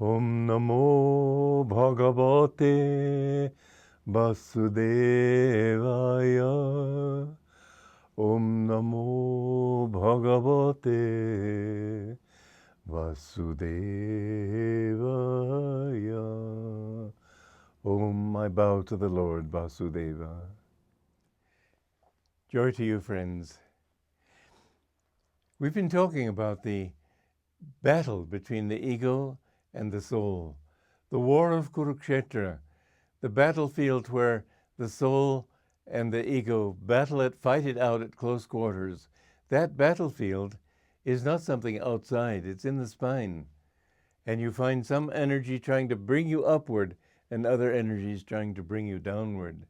Om Namo Bhagavate Vasudevaya. Om Namo Bhagavate Vasudevaya. Om, I bow to the Lord Vasudeva. Joy to you, friends. We've been talking about the battle between the ego and the soul, the war of Kurukshetra, the battlefield where the soul and the ego battle it, fight it out at close quarters. That battlefield is not something outside, it's in the spine. And you find some energy trying to bring you upward and other energies trying to bring you downward.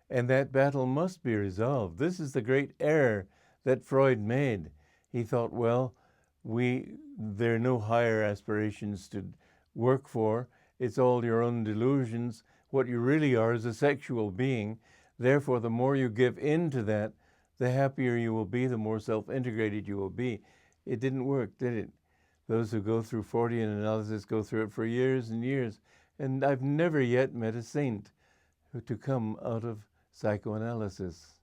And that battle must be resolved. This is the great error that Freud made. He thought, well, there are no higher aspirations to work for. It's all your own delusions. What you really are is a sexual being. Therefore, the more you give in to that, the happier you will be, the more self-integrated you will be. It didn't work, did it? Those who go through Freudian analysis go through it for years and years. And I've never yet met a saint to come out of psychoanalysis.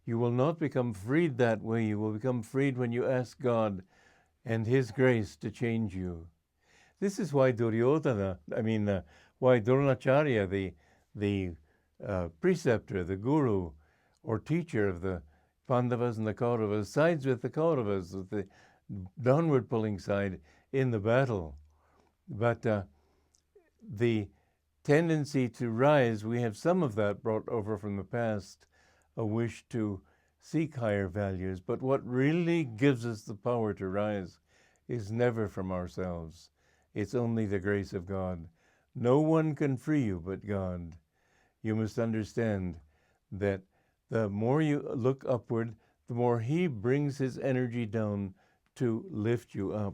You will not become freed that way. You will become freed when you ask God and His grace to change you. This is why why Dronacharya, the preceptor, the guru, or teacher of the Pandavas and the Kauravas, sides with the Kauravas, with the downward pulling side in the battle. But the tendency to rise, we have some of that brought over from the past, a wish to seek higher values. But what really gives us the power to rise is never from ourselves. It's only the grace of God. No one can free you but God. You must understand that the more you look upward, the more He brings His energy down to lift you up.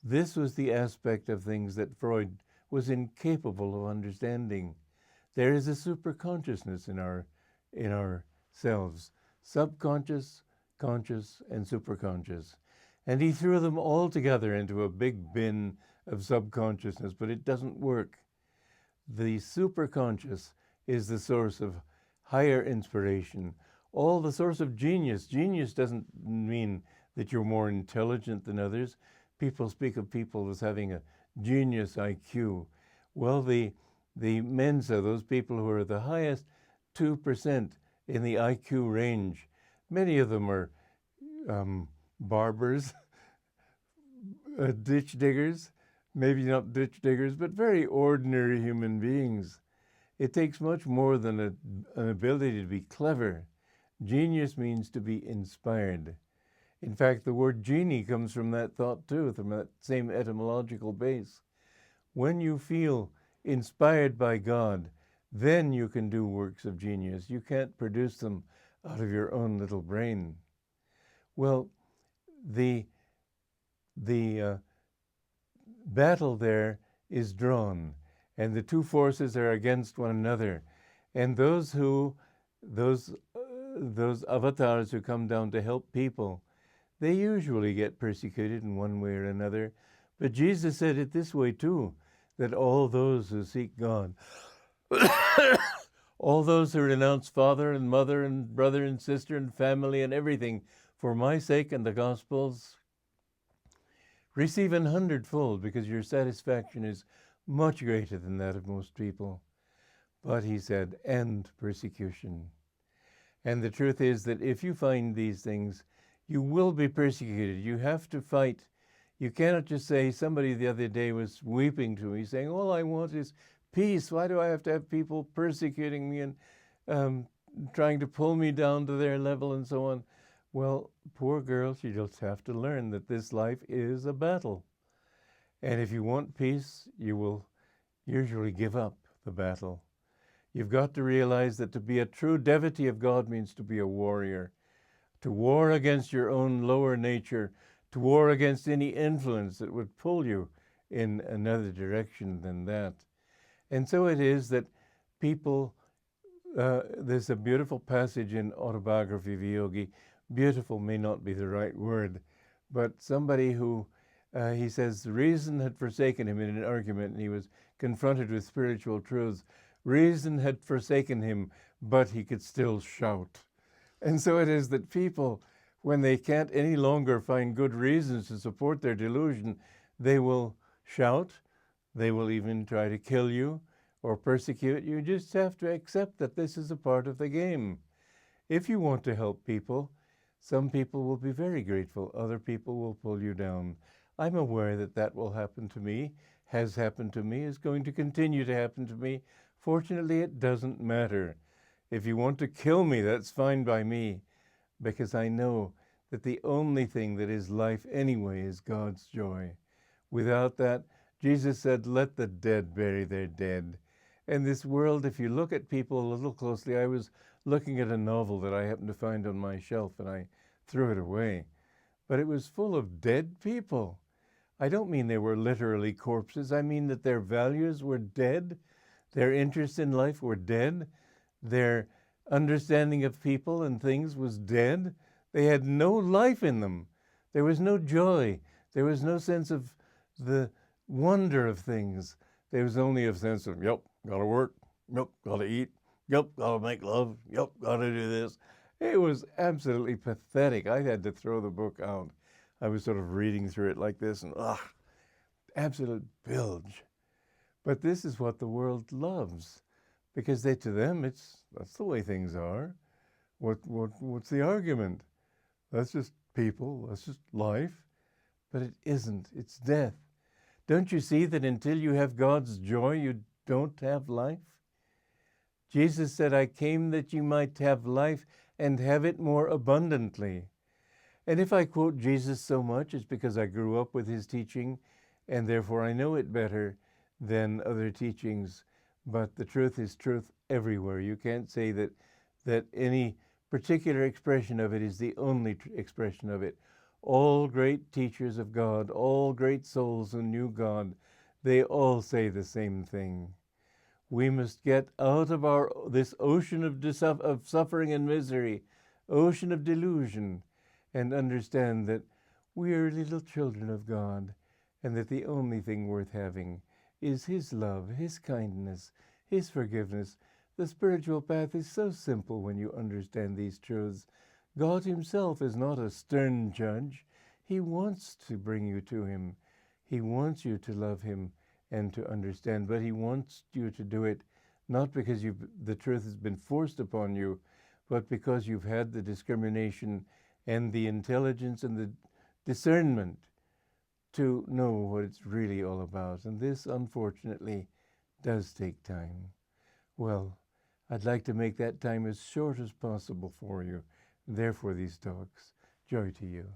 This was the aspect of things that Freud was incapable of understanding. There is a superconsciousness in our selves, subconscious, conscious, and superconscious. And he threw them all together into a big bin of subconsciousness, but it doesn't work. The superconscious is the source of higher inspiration, all the source of genius. Genius doesn't mean that you're more intelligent than others. People speak of people as having a genius IQ. Well, the Mensa, those people who are the highest 2% in the IQ range, many of them are barbers, ditch diggers, maybe not ditch diggers, but very ordinary human beings. It takes much more than an ability to be clever. Genius means to be inspired. In fact, the word genie comes from that thought too, from that same etymological base. When you feel inspired by God, then you can do works of genius. You can't produce them out of your own little brain. Well, the battle there is drawn, and the two forces are against one another. And those avatars who come down to help people, they usually get persecuted in one way or another. But Jesus said it this way too, that all those who seek God, all those who renounce father and mother and brother and sister and family and everything for my sake and the gospel's, receive 100-fold, because your satisfaction is much greater than that of most people. But he said, and persecution. And the truth is that if you find these things, you will be persecuted. You have to fight. You cannot just say, somebody the other day was weeping to me, saying, all I want is peace. Why do I have to have people persecuting me and trying to pull me down to their level and so on? Well, poor girl, she just have to learn that this life is a battle. And if you want peace, you will usually give up the battle. You've got to realize that to be a true devotee of God means to be a warrior, to war against your own lower nature, to war against any influence that would pull you in another direction than that. And so it is that people, there's a beautiful passage in Autobiography of a Yogi. Beautiful may not be the right word, but somebody who He says, reason had forsaken him in an argument, and he was confronted with spiritual truths. Reason had forsaken him, but he could still shout. And so it is that people, when they can't any longer find good reasons to support their delusion, they will shout. They will even try to kill you or persecute you. You just have to accept that this is a part of the game. If you want to help people, some people will be very grateful. Other people will pull you down. I'm aware that that will happen to me, has happened to me, is going to continue to happen to me. Fortunately, it doesn't matter. If you want to kill me, that's fine by me, because I know that the only thing that is life anyway is God's joy. Without that, Jesus said, let the dead bury their dead. And this world, if you look at people a little closely, I was looking at a novel that I happened to find on my shelf, and I threw it away. But it was full of dead people. I don't mean they were literally corpses. I mean that their values were dead. Their interests in life were dead. Their understanding of people and things was dead. They had no life in them. There was no joy. There was no sense of the wonder of things. There was only a sense of, yep, gotta work, yep, gotta eat, yep, gotta make love, yep, gotta do this. It was absolutely pathetic. I had to throw the book out. I was sort of reading through it like this, and absolute bilge. But this is what the world loves, because to them, that's the way things are. What's the argument? That's just people, that's just life. But it isn't, it's death. Don't you see that until you have God's joy, you don't have life? Jesus said, I came that you might have life and have it more abundantly. And if I quote Jesus so much, it's because I grew up with his teaching, and therefore I know it better than other teachings. But the truth is truth everywhere. You can't say that any particular expression of it is the only expression of it. All great teachers of God, all great souls who knew God, they all say the same thing. We must get out of this ocean of suffering and misery, ocean of delusion, and understand that we are little children of God, and that the only thing worth having is his love, his kindness, his forgiveness. The spiritual path is so simple when you understand these truths. God himself is not a stern judge. He wants to bring you to him. He wants you to love him and to understand, but he wants you to do it not because the truth has been forced upon you, but because you've had the discrimination and the intelligence and the discernment to know what it's really all about. And this, unfortunately, does take time. Well, I'd like to make that time as short as possible for you. Therefore, these talks. Joy to you.